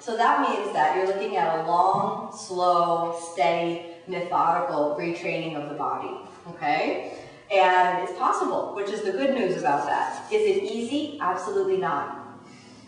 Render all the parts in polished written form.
So that means that you're looking at a long, slow, steady, methodical retraining of the body, okay? And it's possible, which is the good news about that. Is it easy? Absolutely not.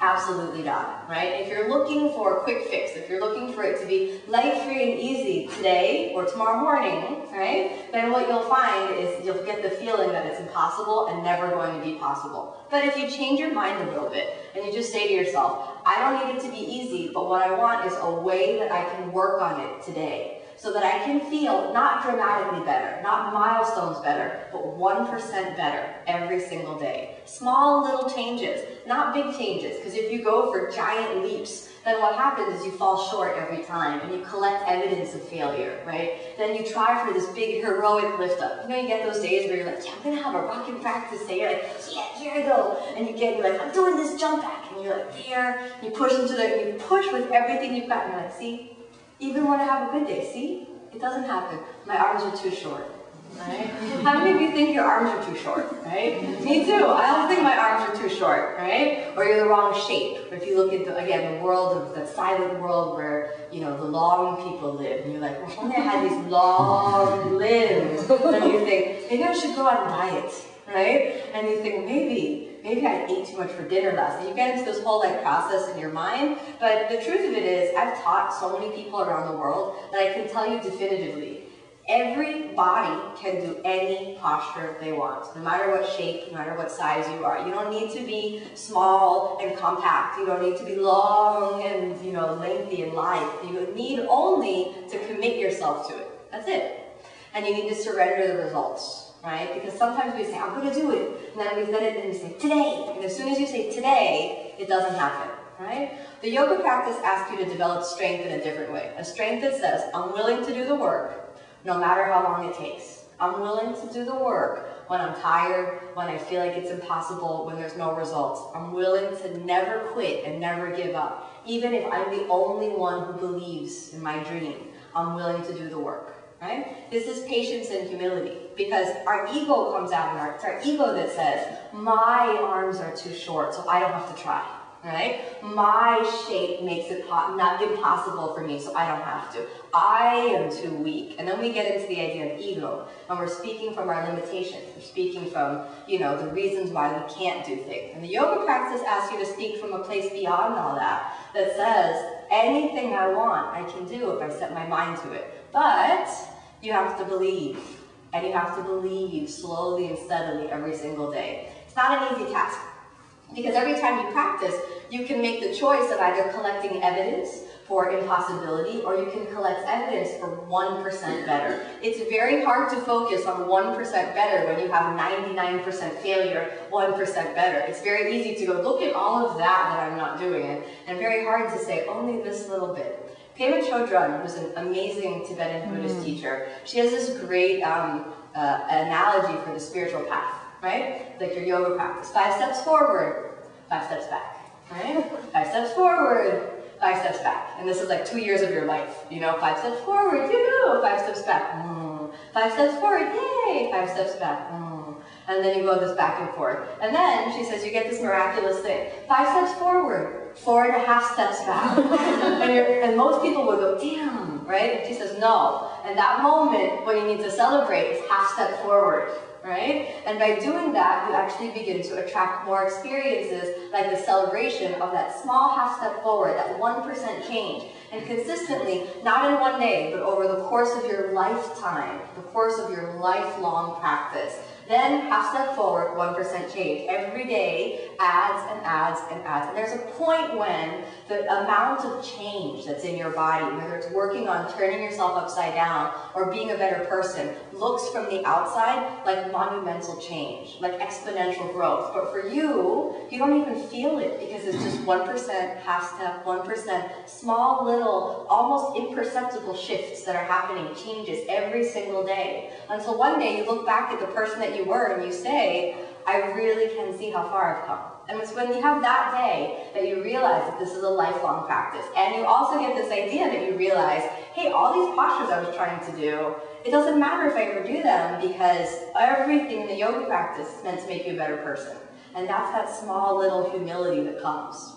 Absolutely not, right? If you're looking for a quick fix, if you're looking for it to be light, free, and easy today or tomorrow morning, right, then what you'll find is you'll get the feeling that it's impossible and never going to be possible. But if you change your mind a little bit and you just say to yourself, I don't need it to be easy, but what I want is a way that I can work on it today, so that I can feel not dramatically better, not milestones better, but 1% better every single day. Small little changes, not big changes, because if you go for giant leaps, then what happens is you fall short every time and you collect evidence of failure, right? Then you try for this big heroic lift up. You know, you get those days where you're like, yeah, I'm gonna have a rocking practice day. You're like, yeah, here I go. And you're like, I'm doing this jump back. And you're like, there. And you push into the, you push with everything you've got. And you're like, see? Even when I have a good day, see? It doesn't happen. My arms are too short, right? How many of you think your arms are too short, right? Me too. I don't think my arms are too short, right? Or you're the wrong shape. Or if you look at, again, the world of the silent world where, you know, the long people live, and you're like, well, if only I had these long limbs. And you think, maybe I should go on a diet, right? And you think, maybe I ate too much for dinner last night. You get into this whole process in your mind, but the truth of it is, I've taught so many people around the world that I can tell you definitively, every body can do any posture they want, no matter what shape, no matter what size you are. You don't need to be small and compact. You don't need to be long and, you know, lengthy and lithe. You need only to commit yourself to it. That's it. And you need to surrender the results. Right? Because sometimes we say, I'm going to do it. And then we let it and we say, today. And as soon as you say today, it doesn't happen. Right? The yoga practice asks you to develop strength in a different way. A strength that says, I'm willing to do the work, no matter how long it takes. I'm willing to do the work when I'm tired, when I feel like it's impossible, when there's no results. I'm willing to never quit and never give up. Even if I'm the only one who believes in my dream, I'm willing to do the work. Right? This is patience and humility, because our ego comes out, and it's our ego that says, my arms are too short, so I don't have to try. Right? My shape makes it not impossible for me, so I don't have to. I am too weak. And then we get into the idea of ego, and we're speaking from our limitations. We're speaking from, you know, the reasons why we can't do things. And the yoga practice asks you to speak from a place beyond all that, that says, anything I want, I can do if I set my mind to it. But you have to believe, and you have to believe slowly and steadily every single day. It's not an easy task, because every time you practice, you can make the choice of either collecting evidence for impossibility, or you can collect evidence for 1% better. It's very hard to focus on 1% better when you have 99% failure, 1% better. It's very easy to go, look at all of that I'm not doing, and very hard to say, only this little bit. Pema Chodron was an amazing Tibetan Buddhist teacher. She has this great analogy for the spiritual path, right? Like your yoga practice. 5 steps forward, 5 steps back, right? 5 steps forward, 5 steps back. And this is like 2 years of your life, you know? 5 steps forward, yoo-hoo, 5 steps back, 5 steps forward, yay, 5 steps back, And then you go this back and forth. And then she says you get this miraculous thing. 5 steps forward, 4.5 steps back. and most people would go, damn, right? And she says, no. And that moment when you need to celebrate is half step forward, right? And by doing that, you actually begin to attract more experiences like the celebration of that small half step forward, that 1% change. And consistently, not in one day, but over the course of your lifetime, the course of your lifelong practice. Then half step forward, 1% change. Every day adds and adds and adds. And there's a point when the amount of change that's in your body, whether it's working on turning yourself upside down or being a better person, looks from the outside like monumental change, like exponential growth. But for you, you don't even feel it because it's just 1%, half step, 1%, small little, almost imperceptible shifts that are happening, changes every single day. Until one day you look back at the person that you were and you say, I really can see how far I've come. And it's when you have that day that you realize that this is a lifelong practice. And you also get this idea that you realize, hey, all these postures I was trying to do, it doesn't matter if I ever do them because everything in the yoga practice is meant to make you a better person. And that's that small little humility that comes.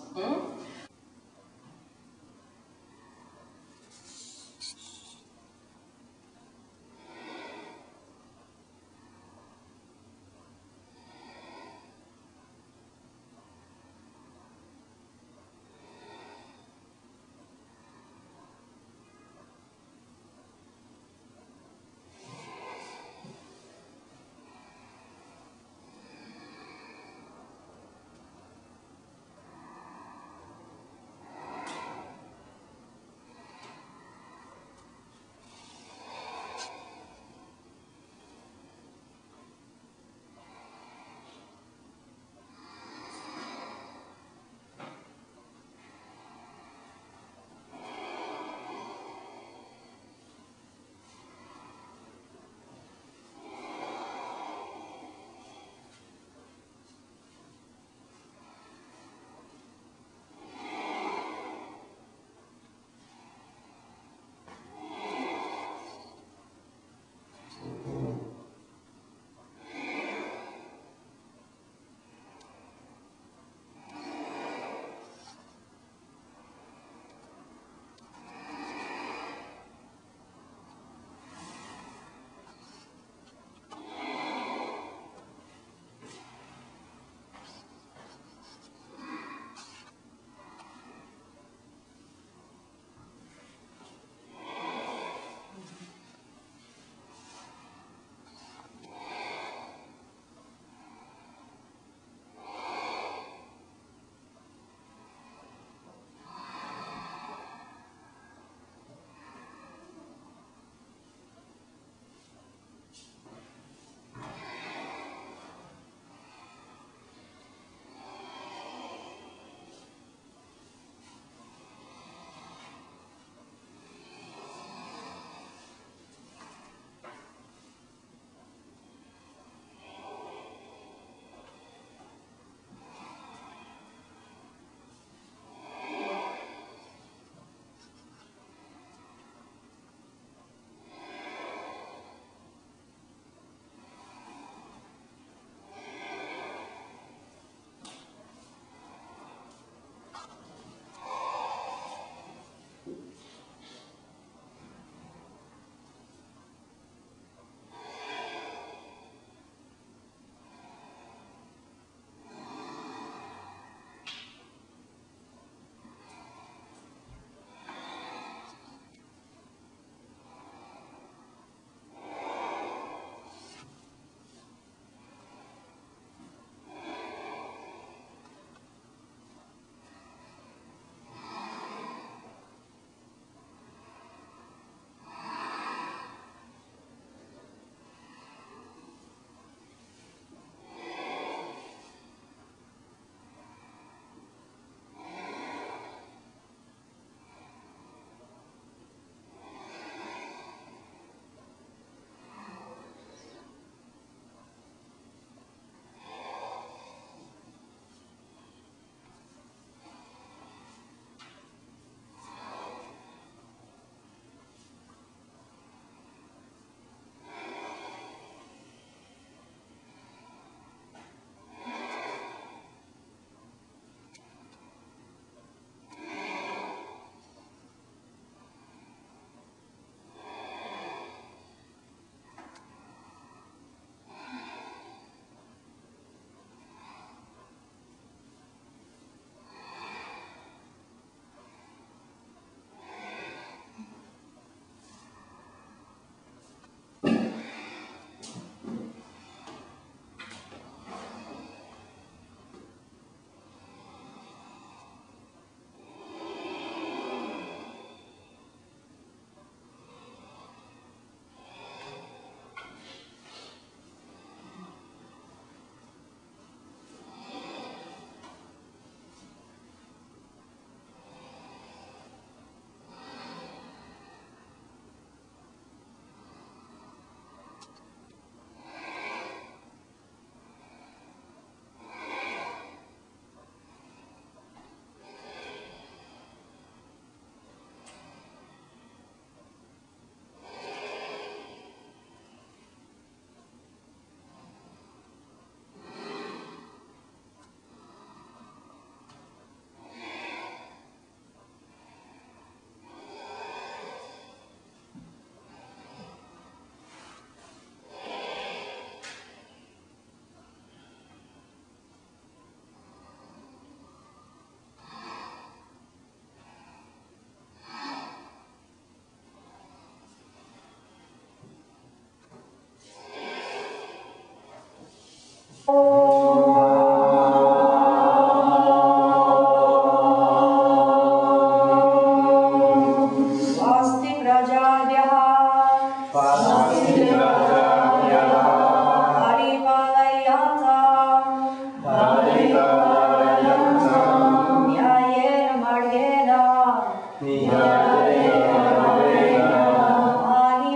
Mahim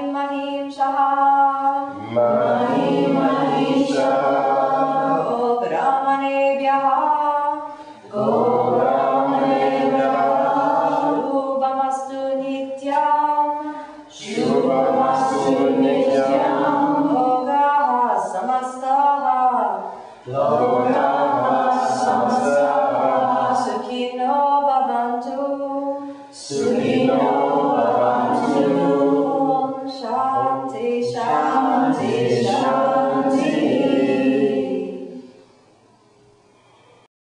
Mahim Shaha Mahim Mahim Shaha Go Brahmanebhyaha Shubhamastu Nityam Shubhamastu Nityam Lokaha Samastaha Lokaha Samastaha Sukhino Bhavantu Sukhino Bhavantu Om Shanti Shanti Shanti